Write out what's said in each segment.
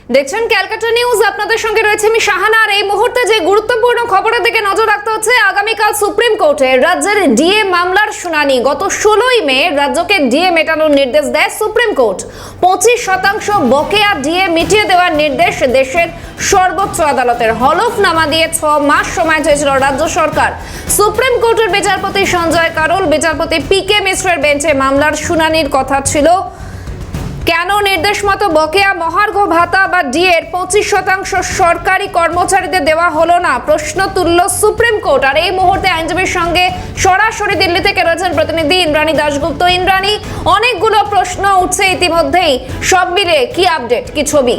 দেখছেন ক্যালকাটা নিউজ, আপনাদের সঙ্গে রয়েছে আমি শাহানা। আর এই মুহূর্তে যে গুরুত্বপূর্ণ খবরের দিকে নজর রাখতে হচ্ছে, আগামীকাল সুপ্রিম কোর্টে রাজ্যের ডিএ মামলার শুনানি। গত 16ই মে রাজ্যকে ডিএ মেটানোর নির্দেশ দেয় সুপ্রিম কোর্ট। 25% বকেয়া ডিএ মিটিয়ে দেওয়ার নির্দেশ দেশের সর্বোচ্চ আদালতের। হলফনামা দিয়ে 6 মাস সময় চেয়েছিল রাজ্য সরকার। সুপ্রিম কোর্টের বিচারপতি সঞ্জয় কারোল, বিচারপতি পিকে মিশ্রের বেঞ্চে মামলার শুনানির কথা ছিল। কেন নির্দেশ মতো বকেয়া মহার্ঘ ভাতা বা ডিএর 25% সরকারি কর্মচারীদের দেওয়া হলো না, প্রশ্ন তুলল সুপ্রিম কোর্ট। আর এই মুহূর্তে আইনজীবীর সঙ্গে সরাসরি দিল্লি থেকে রয়েছেন প্রতিনিধি ইন্দ্রাণী দাশগুপ্ত। ইন্দ্রাণী, অনেকগুলো প্রশ্ন উঠছে ইতিমধ্যেই, সব মিলে কি আপডেট, কি ছবি?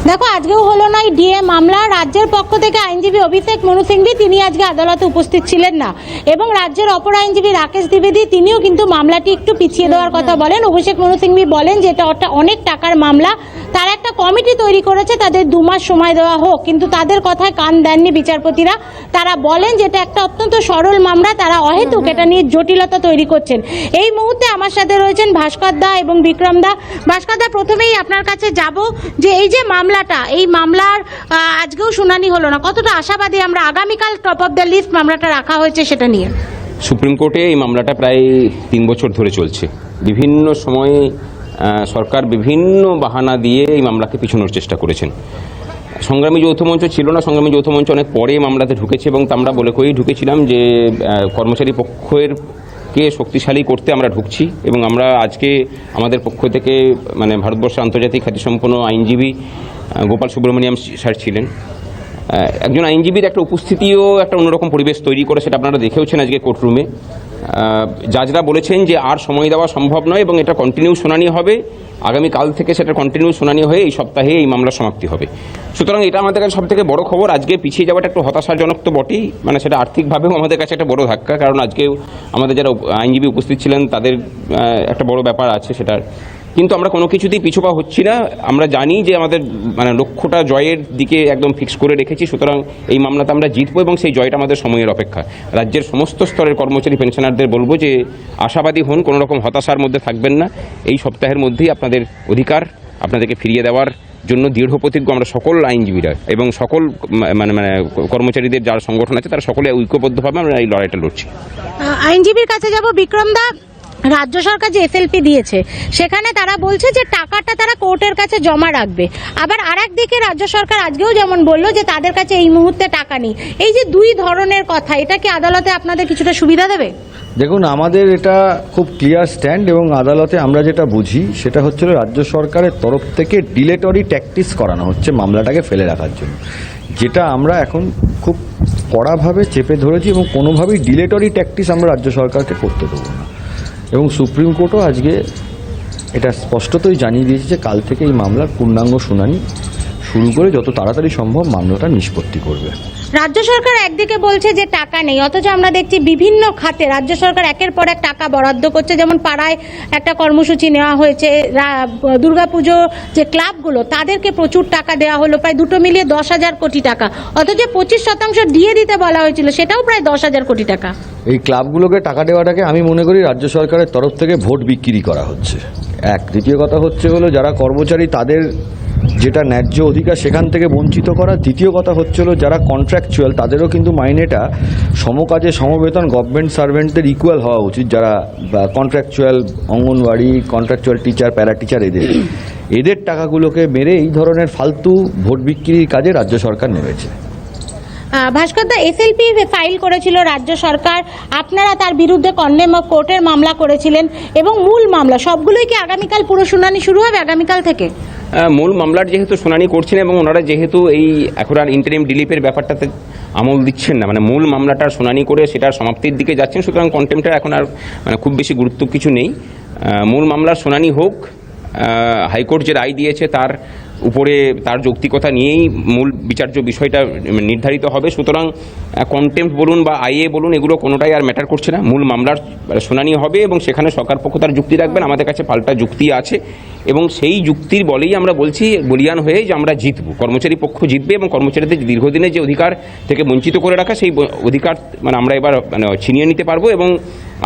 দেখো, আজকেও হলো না ডিএ মামলা। রাজ্যের পক্ষ থেকে আইনজীবী অভিষেক মনু সিংভি তিনি আজকে আদালতে উপস্থিত ছিলেন না, এবং রাজ্যের অপর আইনজীবী রাকেশ দ্বিবেদী তিনিও কিন্তু মামলাটি একটু পিছিয়ে দেওয়ার কথা বলেন। অভিষেক মনু সিংভি বলেন যে এটা অনেক টাকার মামলা, তারা একটা কমিটি তৈরি করেছে, তাদের 2 মাস সময় দেওয়া হোক, কিন্তু তাদের কথায় কান দেননি বিচারপতিরা। তারা বলেন যে এটা একটা অত্যন্ত সরল মামলা, তারা অহেতুক এটা নিয়ে জটিলতা তৈরি করছেন। এই মুহূর্তে আমার সাথে রয়েছেন ভাস্কর দা এবং বিক্রম দা। ভাস্কর দা, প্রথমেই আপনার কাছে যাব যে এই যে মামলাটা, এই মামলার আজকেও শুনানি হলো না, কতটা আশাবাদী আমরা আগামীকাল টপ অফ দ্য লিস্ট মামলাটা রাখা হয়েছে সেটা নিয়ে? সুপ্রিম কোর্টে এই মামলাটা প্রায় 3 বছর ধরে চলছে। বিভিন্ন সময়ে সরকার বিভিন্ন বাহানা দিয়ে এই মামলাকে পিছানোর চেষ্টা করেছেন। সংগ্রামী যৌথ মঞ্চ ছিল না, সংগ্রামী যৌথ মঞ্চ অনেক পরে মামলাতে ঢুকেছে, এবং আমরা বলে করেই ঢুকেছিলাম যে কর্মচারী পক্ষের কে শক্তিশালী করতে আমরা ঢুকছি। এবং আমরা আজকে আমাদের পক্ষ থেকে ভারতবর্ষের আন্তর্জাতিক খ্যাতিসম্পন্ন আইনজীবী গোপাল সুব্রমণিয়াম স্যার ছিলেন। একজন আইনজীবীর একটা উপস্থিতিও একটা অন্যরকম পরিবেশ তৈরি করে, সেটা আপনারা দেখেওছেন আজকে কোর্টরুমে। জাজরা বলেছেন যে আর সময় দেওয়া সম্ভব নয় এবং এটা কন্টিনিউ শুনানি হবে। আগামীকাল থেকে সেটা কন্টিনিউ শুনানি হয়ে এই সপ্তাহে এই মামলার সমাপ্তি হবে। সুতরাং এটা আমাদের কাছে সবথেকে বড় খবর। আজকে পিছিয়ে যাওয়াটা একটু হতাশাজনক তো বটেই, সেটা আর্থিকভাবেও আমাদের কাছে একটা বড় ধাক্কা, কারণ আজকে আমাদের যারা আইনজীবী উপস্থিত ছিলেন তাদের একটা বড় ব্যাপার আছে সেটার। কিন্তু আমরা কোনো কিছুতেই পিছুপা হচ্ছি না। আমরা জানি যে আমাদের লক্ষ্যটা জয়ের দিকে একদম ফিক্স করে রেখেছি। সুতরাং এই মামলাতে আমরা জিতবো এবং সেই জয়টা আমাদের সময়ের অপেক্ষা। রাজ্যের সমস্ত স্তরের কর্মচারী পেনশনারদের বলবো যে আশাবাদী হন, কোনো রকম হতাশার মধ্যে থাকবেন না। এই সপ্তাহের মধ্যেই আপনাদের অধিকার আপনাদেরকে ফিরিয়ে দেওয়ার জন্য দৃঢ় প্রতিজ্ঞ আমরা সকল আইনজীবীরা এবং সকল কর্মচারীদের যারা সংগঠন আছে তারা সকলে ঐক্যবদ্ধভাবে আমরা এই লড়াইটা লড়ছি। আইনজীবীর কাছে যাব বিক্রম দা। রাজ্য সরকার যে এসএলপি দিয়েছে সেখানে তারা বলছে যে টাকাটা তারা কোর্টের কাছে জমা রাখবে, আবার আরেকদিকে রাজ্য সরকার আজকেও যেমন বললো যে তাদের কাছে এই মুহূর্তে টাকা নেই। এই যে দুই ধরনের কথা, এটা কি আদালতে আপনাদের কিছুটা সুবিধা দেবে? দেখুন, আমাদের এটা খুব ক্লিয়ার স্ট্যান্ড, এবং আদালতে আমরা যেটা বুঝি সেটা হচ্ছিল রাজ্য সরকারের তরফ থেকে ডিলেটরি ট্যাকটিস করানো হচ্ছে মামলাটাকে ফেলে রাখার জন্য, যেটা আমরা এখন খুব কড়াভাবে চেপে ধরেছি, এবং কোনোভাবেই ডিলেটরি ট্যাকটিস আমরা রাজ্য সরকারকে করতে দেবো না। এবং সুপ্রিম কোর্টও আজকে এটা স্পষ্টতই জানিয়ে দিয়েছে যে কাল থেকে এই মামলার পূর্ণাঙ্গ শুনানি শুরু করে যত তাড়াতাড়ি সম্ভব মামলাটা নিষ্পত্তি করবে। রাজ্য সরকার একদিকে বলছে যে টাকা নেই, অথচ আমরা দেখছি বিভিন্ন খাতে রাজ্য সরকার একের পর এক টাকা বরাদ্দ করছে। যেমন পাড়ায় একটা কর্মসূচি নেওয়া হয়েছে, দুর্গাপুজো যে ক্লাবগুলো তাদেরকে প্রচুর টাকা দেওয়া হলো, প্রায় দুটো মিলিয়ে 10,000 কোটি টাকা। অথচ 25% দিয়ে দিতে বলা হয়েছিল, সেটাও প্রায় 10,000 কোটি টাকা। এই ক্লাবগুলোকে টাকা দেওয়াটাকে আমি মনে করি রাজ্য সরকারের তরফ থেকে ভোট বিক্রি করা হচ্ছে। দ্বিতীয় কথা হলো যারা কর্মচারী তাদের যেটা ন্যায্য অধিকার সেখান থেকে বঞ্চিত করা। তৃতীয় কথা হচ্ছিল যারা কন্ট্রাকচুয়াল তাদেরও কিন্তু মাইনেটা সমকাজে সমবেতন গভর্নমেন্ট সার্ভেন্টদের ইকুয়াল হওয়া উচিত। যারা contractual anganwadi, contractual teacher, para teacher, এদের টাকাগুলোকে মেরে এই ধরনের ফালতু ভোট বিক্রির কাজে রাজ্য সরকার নেমেছে। ভাস্কর দা, এসএলপি ফাইল করেছিল রাজ্য সরকার, আপনারা তার বিরুদ্ধে কন্ডেম অফ কোর্টের মামলা করেছিলেন, এবং মূল মামলা সবগুলোই কি আগামীকাল পুরো শুনানি শুরু হবে আগামীকাল থেকে? মূল মামলার যেহেতু শুনানি করছেন এবং ওনারা যেহেতু এই এখন আর ইন্টারিম ডিলিপের ব্যাপারটাতে আমল দিচ্ছেন না, মূল মামলাটার শুনানি করে সেটার সমাপ্তির দিকে যাচ্ছেন, সুতরাং কন্টেম্পটার এখন আর খুব বেশি গুরুত্ব কিছু নেই। মূল মামলার শুনানি হোক, হাইকোর্ট যে রায় দিয়েছে তার উপরে তার যৌক্তিকতা নিয়েই মূল বিচার্য বিষয়টা নির্ধারিত হবে। সুতরাং কন্টেম্পট বলুন বা আইএ বলুন, এগুলো কোনোটাই আর ম্যাটার করছে না। মূল মামলার শুনানি হবে এবং সেখানে সরকার পক্ষ তার যুক্তি রাখবেন। আমাদের কাছে পাল্টা যুক্তি আছে এবং সেই যুক্তির বলেই আমরা বলছি বলিয়ান হয়ে যে আমরা জিতব, কর্মচারী পক্ষ জিতবে এবং কর্মচারীদের দীর্ঘদিনের যে অধিকার থেকে বঞ্চিত করে রাখা সেই অধিকার আমরা এবার ছিনিয়ে নিতে পারবো এবং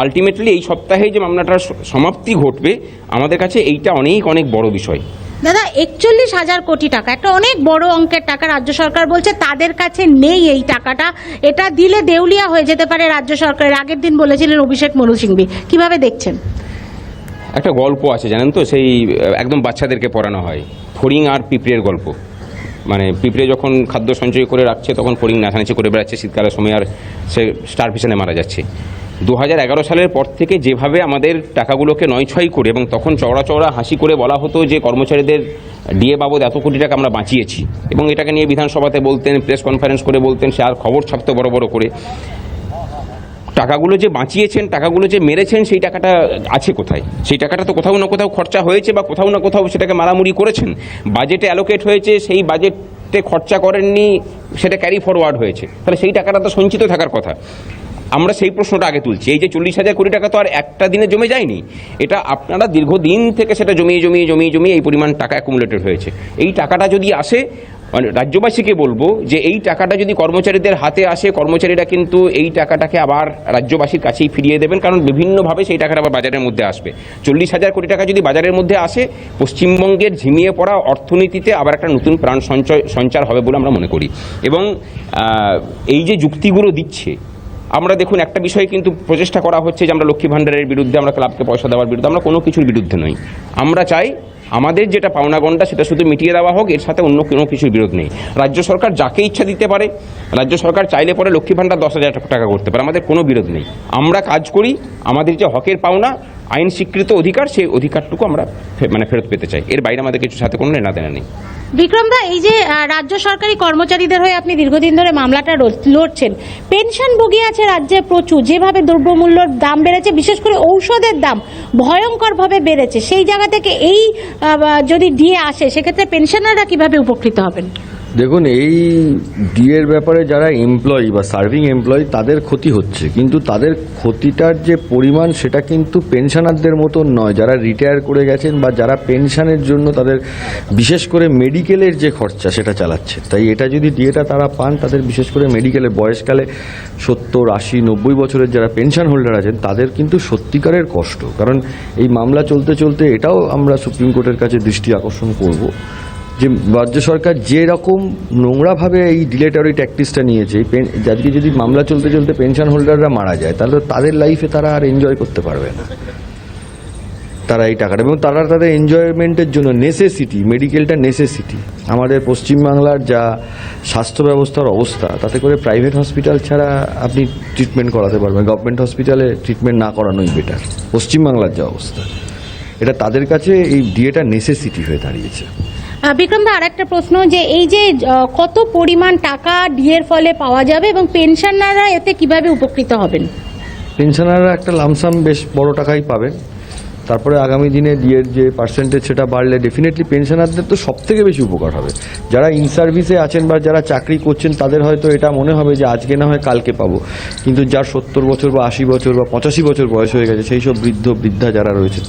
আলটিমেটলি এই সপ্তাহে যে মামলাটার সমাপ্তি ঘটবে আমাদের কাছে এইটা অনেক অনেক বড় বিষয়। দাদা, 41,000 কোটি টাকা একটা অনেক বড় অঙ্কের টাকা। রাজ্য সরকার বলছে তাদের কাছে নেই এই টাকাটা, এটা দিলে দেউলিয়া হয়ে যেতে পারে রাজ্য সরকারের। আগের দিন বলেছিলেন অভিষেক মনু সিংভি, কিভাবে দেখছেন? একটা গল্প আছে জানেন তো, সেই একদম বাচ্চাদেরকে পড়ানো হয়, ফড়িং আর পিঁপড়ের গল্প। মানে পিঁপড়ে যখন খাদ্য সঞ্চয় করে রাখছে তখন ফড়িং নাচানাচি করে বেড়াচ্ছে শীতকালের সময়, আর সে স্টারভেশনে মারা যাচ্ছে। 2011 সালের পর থেকে যেভাবে আমাদের টাকাগুলোকে নয়-ছয় করে এবং তখন চওড়া চওড়া হাসি করে বলা হতো যে কর্মচারীদের ডিএ বাবদ এত কোটি টাকা আমরা বাঁচিয়েছি, এবং এটাকে নিয়ে বিধানসভাতে বলতেন, প্রেস কনফারেন্স করে বলতেন, সে আর খবর ছাপতো বড় বড় করে। টাকাগুলো যে বাঁচিয়েছেন, টাকাগুলো যে মেরেছেন, সেই টাকাটা আছে কোথায়? সেই টাকাটা তো কোথাও না কোথাও খরচা হয়েছে বা কোথাও না কোথাও সেটাকে মারামুরি করেছেন। বাজেটে অ্যালোকেট হয়েছে, সেই বাজেটে খরচা করেননি, সেটা ক্যারি ফরওয়ার্ড হয়েছে, তাহলে সেই টাকাটা তো সঞ্চিত থাকার কথা। আমরা সেই প্রশ্নটা আগে তুলছি। এই যে 40,000 কোটি টাকা তো আর একটা দিনে জমে যায়নি, এটা আপনারা দীর্ঘদিন থেকে সেটা জমিয়ে এই পরিমাণ টাকা অ্যাকুমুলেটেড হয়েছে। এই টাকাটা যদি আসে, রাজ্যবাসীকে বলবো যে এই টাকাটা যদি কর্মচারীদের হাতে আসে, কর্মচারীরা কিন্তু এই টাকাটাকে আবার রাজ্যবাসীর কাছেই ফিরিয়ে দেবেন, কারণ বিভিন্নভাবে সেই টাকাটা আবার বাজারের মধ্যে আসবে। 40,000 কোটি টাকা যদি বাজারের মধ্যে আসে, পশ্চিমবঙ্গের ঝিমিয়ে পড়া অর্থনীতিতে আবার একটা নতুন প্রাণ সঞ্চার হবে বলে আমরা মনে করি। এবং এই যে যুক্তিগুলো দিচ্ছে, আমরা দেখুন একটা বিষয়ে কিন্তু প্রচেষ্টা করা হচ্ছে যে আমরা লক্ষ্মী ভাণ্ডারের বিরুদ্ধে, আমরা ক্লাবকে পয়সা দেওয়ার বিরুদ্ধে, আমরা কোনো কিছুর বিরুদ্ধে নই। আমরা চাই আমাদের যেটা পাওনা গন্ডা সেটা শুধু মিটিয়ে দেওয়া হোক, এর সাথে অন্য কোনো কিছুর বিরোধ নেই। রাজ্য সরকার যাকে ইচ্ছা দিতে পারে, রাজ্য সরকার চাইলে পরে লক্ষ্মী ভাণ্ডার 10,000 টাকা করতে পারে, আমাদের কোনো বিরোধ নেই। আমরা কাজ করি, আমাদের যে হকের পাওনা, আইন স্বীকৃত অধিকার, সেই অধিকারটুকু আমরা ফেরত পেতে চাই। এর বাইরে আমাদের কিছু সাথে কোনো লেনাদেনা নেই। বিক্রম দা, এই যে রাজ্য সরকারি কর্মচারীদের হয়ে আপনি দীর্ঘদিন ধরে মামলাটা লড়ছেন, পেনশনভোগী আছে রাজ্যে প্রচুর, যেভাবে দ্রব্যমূল্যর দাম বেড়েছে, বিশেষ করে ঔষধের দাম ভয়ঙ্করভাবে বেড়েছে, সেই জায়গা থেকে এই যদি ডিএ আসে, সেক্ষেত্রে পেনশনাররা কিভাবে উপকৃত হবেন? দেখুন, এই ডিএর ব্যাপারে যারা এমপ্লয়ি বা সার্ভিং এমপ্লয়ি তাদের ক্ষতি হচ্ছে, কিন্তু তাদের ক্ষতিটার যে পরিমাণ সেটা কিন্তু পেনশনারদের মতন নয়, যারা রিটায়ার করে গেছেন বা যারা পেনশনের জন্য তাদের বিশেষ করে মেডিকেলের যে খরচা সেটা চালাচ্ছে। তাই এটা যদি ডিএটা তারা পান, তাদের বিশেষ করে মেডিকেলে বয়সকালে 70, 80, 90 বছরের যারা পেনশন হোল্ডার আছেন তাদের কিন্তু সত্যিকারের কষ্ট। কারণ এই মামলা চলতে চলতে এটাও আমরা সুপ্রিম কোর্টের কাছে দৃষ্টি আকর্ষণ করব যে রাজ্য সরকার যে রকম নোংরাভাবে এই ডিলেটরি ট্যাকটিসটা নিয়েছে, আজকে যদি মামলা চলতে চলতে পেনশন হোল্ডাররা মারা যায়, তাহলে তাদের লাইফে তারা আর এনজয় করতে পারবে না তারা এই টাকাটা, এবং তারা তাদের এনজয়মেন্টের জন্য নেসেসিটি, মেডিকেলটা নেসেসিটি। আমাদের পশ্চিমবাংলার যা স্বাস্থ্য ব্যবস্থার অবস্থা, তাতে করে প্রাইভেট হসপিটাল ছাড়া আপনি ট্রিটমেন্ট করাতে পারবেন, গভর্নমেন্ট হসপিটালে ট্রিটমেন্ট না করানোই বেটার। পশ্চিমবাংলার যা অবস্থা, এটা তাদের কাছে এই ডিএটা নেসেসিটি হয়ে দাঁড়িয়েছে। বিক্রম দা, আরেকটা প্রশ্ন, যে এই যে কত পরিমাণ টাকা ডিএর ফলে পাওয়া যাবে এবং পেনশনাররা এতে কিভাবে উপকৃত হবেন? পেনশনাররা একটা লামসাম বেশ বড় টাকাই পাবেন। তারপরে আগামী দিনে ডিএর যে পার্সেন্টেজ সেটা বাড়লে ডেফিনেটলি পেনশনারদের তো সব থেকে বেশি উপকার হবে। যারা ইন সার্ভিসে আছেন বা যারা চাকরি করছেন তাদের হয়তো এটা মনে হবে যে আজকে না হয় কালকে পাবো, কিন্তু যার 70 বছর বা 80 বছর বা 85 বছর বয়স হয়ে গেছে, সেই সব বৃদ্ধা যারা রয়েছেন,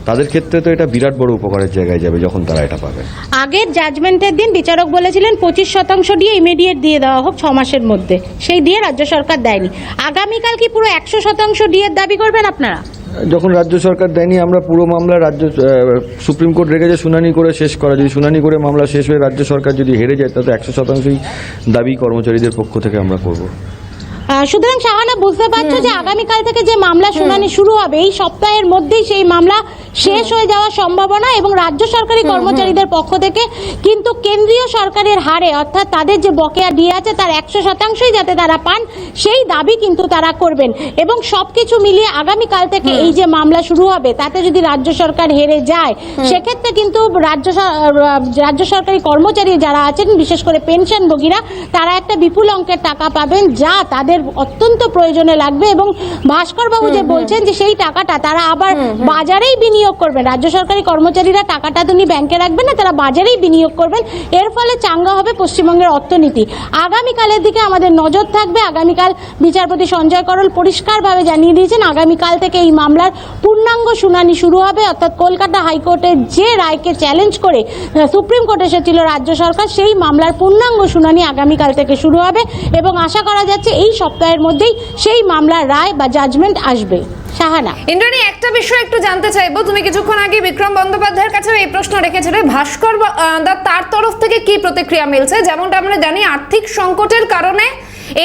তাদের ক্ষেত্রে তো এটা বিরাট বড় উপকারের জায়গায় যাবে যখন তারা এটা পাবে। আগের জাজমেন্টের দিন বিচারক বলেছিলেন 25% দিয়ে ইমিডিয়েট দিয়ে দেওয়া হোক 6 মাসের মধ্যে, সেই দিয়ে রাজ্য সরকার দেয়নি। আগামীকাল কি পুরো 100% ডিএর দাবি করবেন আপনারা? যখন রাজ্য সরকার দেয়নি, আমরা পুরো মামলা সুপ্রিম কোর্ট রেখেছে শুনানি করে শেষ করা। যদি শুনানি করে মামলা শেষ হয়ে রাজ্য সরকার যদি হেরে যায়, তাতে 100%ই দাবি কর্মচারীদের পক্ষ থেকে আমরা করব। সুতরাং শাহানা, বুঝতে পারছো যে আগামীকাল থেকে যে মামলা শুনানি শুরু হবে, এই সপ্তাহের মধ্যেই সেই মামলা শেষ হয়ে যাওয়ার সম্ভাবনা, এবং রাজ্য সরকারি কর্মচারীদের পক্ষ থেকে কিন্তু কেন্দ্রীয় সরকারের হারে, অর্থাৎ তাদের যে বকেয়া ডিএ আছে তার 100%ই যাতে তারা পান, সেই দাবি কিন্তু তারা করবেন। এবং সবকিছু মিলিয়ে আগামীকাল থেকে এই যে মামলা শুরু হবে, তাতে যদি রাজ্য সরকার হেরে যায়, সেক্ষেত্রে কিন্তু রাজ্য সরকারি কর্মচারী যারা আছেন, বিশেষ করে পেনশনভোগীরা, তারা একটা বিপুল অঙ্কের টাকা পাবেন, যা তাদের অত্যন্ত প্রয়োজনে লাগবে। এবং ভাস্কর বাবু যে বলছেন যে সেই টাকাটা তারা আবার বাজারেই বিনিয়োগ বিনিয়োগ করবেন। রাজ্য সরকারি কর্মচারীরা টাকাটা তিনি ব্যাংকে রাখবেন না, তারা বাজারেই বিনিয়োগ করবেন। এর ফলে চাঙ্গা হবে পশ্চিমবঙ্গের অর্থনীতি। আগামীকালের দিকে আমাদের নজর থাকবে। আগামীকাল বিচারপতি সঞ্জয় করল পরিষ্কারভাবে জানিয়ে দিয়েছেন আগামীকাল থেকে এই মামলার পূর্ণাঙ্গ শুনানি শুরু হবে। অর্থাৎ কলকাতা হাইকোর্টের যে রায়কে চ্যালেঞ্জ করে সুপ্রিম কোর্টে এসেছিল রাজ্য সরকার, সেই মামলার পূর্ণাঙ্গ শুনানি আগামীকাল থেকে শুরু হবে এবং আশা করা যাচ্ছে এই সপ্তাহের মধ্যেই সেই মামলার রায় বা জাজমেন্ট আসবে। শাহানা। ইন্দ্রাণী, একটা বিষয় একটু জানতে চাইবো, তুমি কিছুক্ষণ আগে বিক্রম বন্দ্যোপাধ্যায়ের কাছেও এই প্রশ্ন রেখেছিলে, ভাস্কর তার তরফ থেকে কি প্রতিক্রিয়া মিলছে? যেমনটা আমরা জানি আর্থিক সংকটের কারণে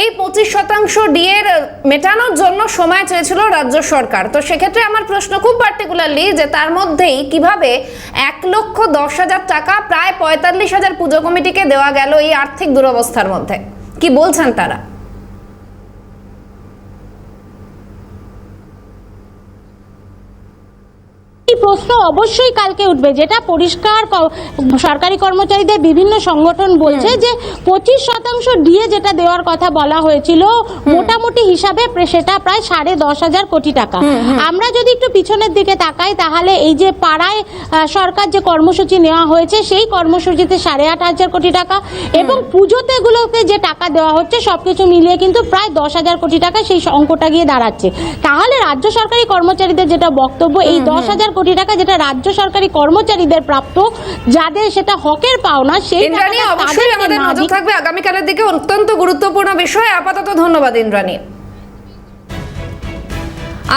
এই 25% ডিএর মেটানোর জন্য সময় চেয়েছিল রাজ্য সরকার। তো সেক্ষেত্রে আমার প্রশ্ন খুব পার্টিকুলারলি যে তার মধ্যেই কিভাবে 1,10,000 টাকা প্রায় 45,000 পুজো কমিটিকে দেওয়া গেল এই আর্থিক দুরবস্থার মধ্যে, কি বলছেন তারা? এই প্রশ্ন অবশ্যই কালকে উঠবে, যেটা পরিষ্কার সরকারি কর্মচারীদের বিভিন্ন সংগঠন বলছে যে 25% ডিএ যেটা দেওয়ার কথা বলা হয়েছিল মোটামুটি হিসাবে সেটা প্রায় 10,500 কোটি টাকা। আমরা যদি একটু পিছনের দিকে তাকাই তাহলে এই যে পাড়ায় সরকার যে কর্মসূচি নেওয়া হয়েছে সেই কর্মসূচিতে 8,500 কোটি টাকা এবং পুজোতে গুলোতে যে টাকা দেওয়া হচ্ছে সবকিছু মিলিয়ে কিন্তু প্রায় 10,000 কোটি টাকা সেই অঙ্কটা গিয়ে দাঁড়াচ্ছে। তাহলে রাজ্য সরকারি কর্মচারীদের যেটা বক্তব্য, এই 10,000 কোটি টাকা যেটা রাজ্য সরকারি কর্মচারীদের প্রাপ্ত, যাদের সেটা হকের পাওনা, সেই ইন্দ্রাণী, অবশ্যই আমাদের নজর থাকবে আগামীকালের দিকে। অত্যন্ত গুরুত্বপূর্ণ বিষয়। আপাতত ধন্যবাদ ইন্দ্রাণী।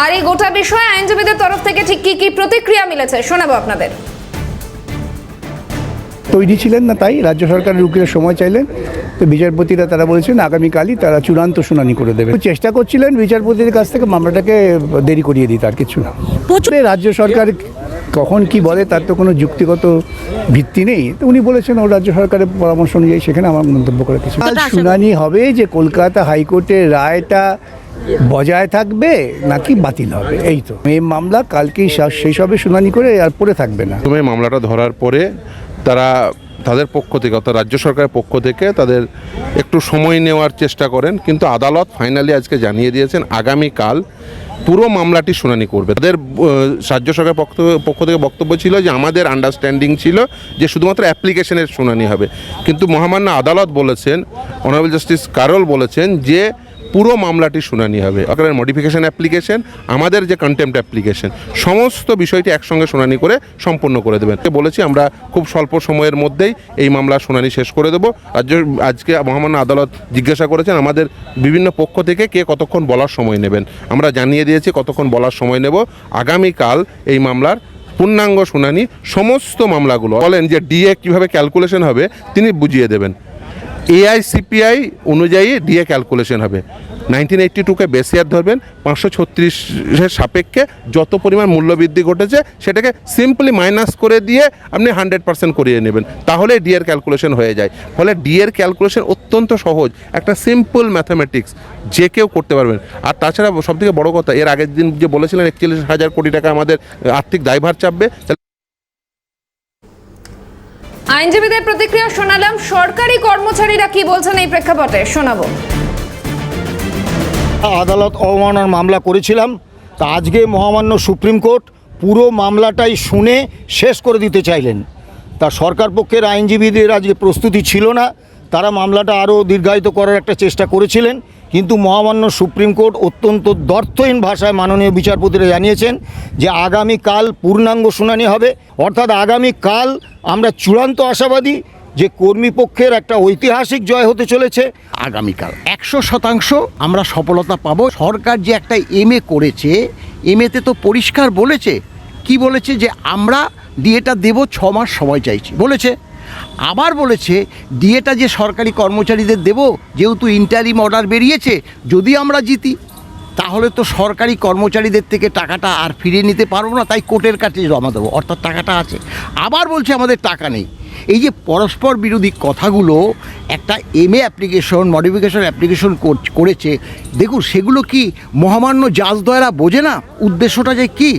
আর এই গোটা বিষয়ে আইনজীবীদের তরফ থেকে ঠিক কি কি প্রতিক্রিয়া মিলেছে শোনাবো আপনাদের। তৈরি ছিলেন না, তাই রাজ্য সরকারের উকিলের সময় চাইলেন। তো বিচারপতিরা তারা বলেছেন আগামীকালই তারা চূড়ান্ত শুনানি করে দেবে। চেষ্টা করছিলেন বিচারপতির কাছ থেকে মামলাটাকে দেরি করিয়ে দিতে, আর কিছু না। প্রচুর রাজ্য সরকার কখন কি বলে তার তো কোনো যুক্তিগত ভিত্তি নেই। তো উনি বলেছেন ও রাজ্য সরকারের পরামর্শ অনুযায়ী, সেখানে আমার মন্তব্য করে কিছু। শুনানি হবে যে কলকাতা হাইকোর্টের রায়টা বজায় থাকবে নাকি বাতিল হবে, এই তো। এই মামলা কালকেই শেষ হবে শুনানি করে, আর পড়ে থাকবে না। প্রথমে মামলাটা ধরার পরে তারা তাদের পক্ষ থেকে অর্থাৎ রাজ্য সরকারের পক্ষ থেকে তাদের একটু সময় নেওয়ার চেষ্টা করেন, কিন্তু আদালত ফাইনালি আজকে জানিয়ে দিয়েছেন আগামীকাল পুরো মামলাটি শুনানি করবে। তাদের রাজ্য সরকারের পক্ষ থেকে বক্তব্য ছিল যে আমাদের আন্ডারস্ট্যান্ডিং ছিল যে শুধুমাত্র অ্যাপ্লিকেশনের শুনানি হবে, কিন্তু মহামান্য আদালত বলেছেন, অনারেবল জাস্টিস কারল বলেছেন যে পুরো মামলাটি শুনানি হবে। আপনার মডিফিকেশন অ্যাপ্লিকেশন, আমাদের যে কন্টেম্পট অ্যাপ্লিকেশন, সমস্ত বিষয়টি একসঙ্গে শুনানি করে সম্পন্ন করে দেবেন। বলেছি আমরা খুব স্বল্প সময়ের মধ্যেই এই মামলার শুনানি শেষ করে দেবো। আজকে মহামান্য আদালত জিজ্ঞাসা করেছেন আমাদের বিভিন্ন পক্ষ থেকে কে কতক্ষণ বলার সময় নেবেন। আমরা জানিয়ে দিয়েছি কতক্ষণ বলার সময় নেব। আগামীকাল এই মামলার পূর্ণাঙ্গ শুনানি, সমস্ত মামলাগুলো বলেন যে ডিএ কীভাবে ক্যালকুলেশন হবে তিনি বুঝিয়ে দেবেন। এআইসিপিআই অনুযায়ী ডিএ ক্যালকুলেশন হবে। 1982-কে বেস ইয়ার ধরবেন, 536-এর সাপেক্ষে যত পরিমাণ মূল্যবৃদ্ধি ঘটেছে সেটাকে সিম্পলি মাইনাস করে দিয়ে আপনি 100% করিয়ে নেবেন, তাহলে ডিএর ক্যালকুলেশন হয়ে যায়। ফলে ডিএর ক্যালকুলেশন অত্যন্ত সহজ, একটা সিম্পল ম্যাথামেটিক্স, যে কেউ করতে পারবেন। আর তাছাড়া সবথেকে বড় কথা, এর আগের দিন যে বলেছিলেন 41,000 কোটি টাকা আমাদের আর্থিক দায়ভার চাপবে। আইনজীবীদের প্রতিক্রিয়া শোনালাম, সরকারি কর্মচারীরা কি বলছেন এই প্রেক্ষাপটে শোনাবো। আদালত অবমাননার মামলা করেছিলাম, তা আজকে মহামান্য সুপ্রিম কোর্ট পুরো মামলাটাই শুনে শেষ করে দিতে চাইলেন। তা সরকার পক্ষের আইনজীবীদের আজকে প্রস্তুতি ছিল না, তারা মামলাটা আরও দীর্ঘায়িত করার একটা চেষ্টা করেছিলেন, কিন্তু মহামান্য সুপ্রিম কোর্ট অত্যন্ত দ্ব্যর্থহীন ভাষায় মাননীয় বিচারপতিরা জানিয়েছেন যে আগামীকাল পূর্ণাঙ্গ শুনানি হবে। অর্থাৎ আগামীকাল আমরা চূড়ান্ত আশাবাদী যে কর্মীপক্ষের একটা ঐতিহাসিক জয় হতে চলেছে। আগামীকাল 100% আমরা সফলতা পাবো। সরকার যে একটা এমএ করেছে, এমএতে তো পরিষ্কার বলেছে, কি বলেছে যে আমরা ডিএটা দেব, 6 মাস সময় চাইছি বলেছে। আবার বলেছে ডিএটা যে সরকারি কর্মচারীদের দেব, যেহেতু ইন্টারিম অর্ডার বেরিয়েছে, যদি আমরা জিতি তাহলে তো সরকারি কর্মচারীদের থেকে টাকাটা আর ফিরিয়ে নিতে পারবো না, তাই কোর্টের কাছে জমা দেবো, অর্থাৎ টাকাটা আছে। আবার বলছে আমাদের টাকা নেই। এই যে পরস্পর বিরোধী কথাগুলো, একটা এমএ অ্যাপ্লিকেশন, মডিফিকেশন অ্যাপ্লিকেশন করেছে, দেখুন সেগুলো কি মহামান্য জাজদ্বয়রা বোঝে না উদ্দেশ্যটা যে কী?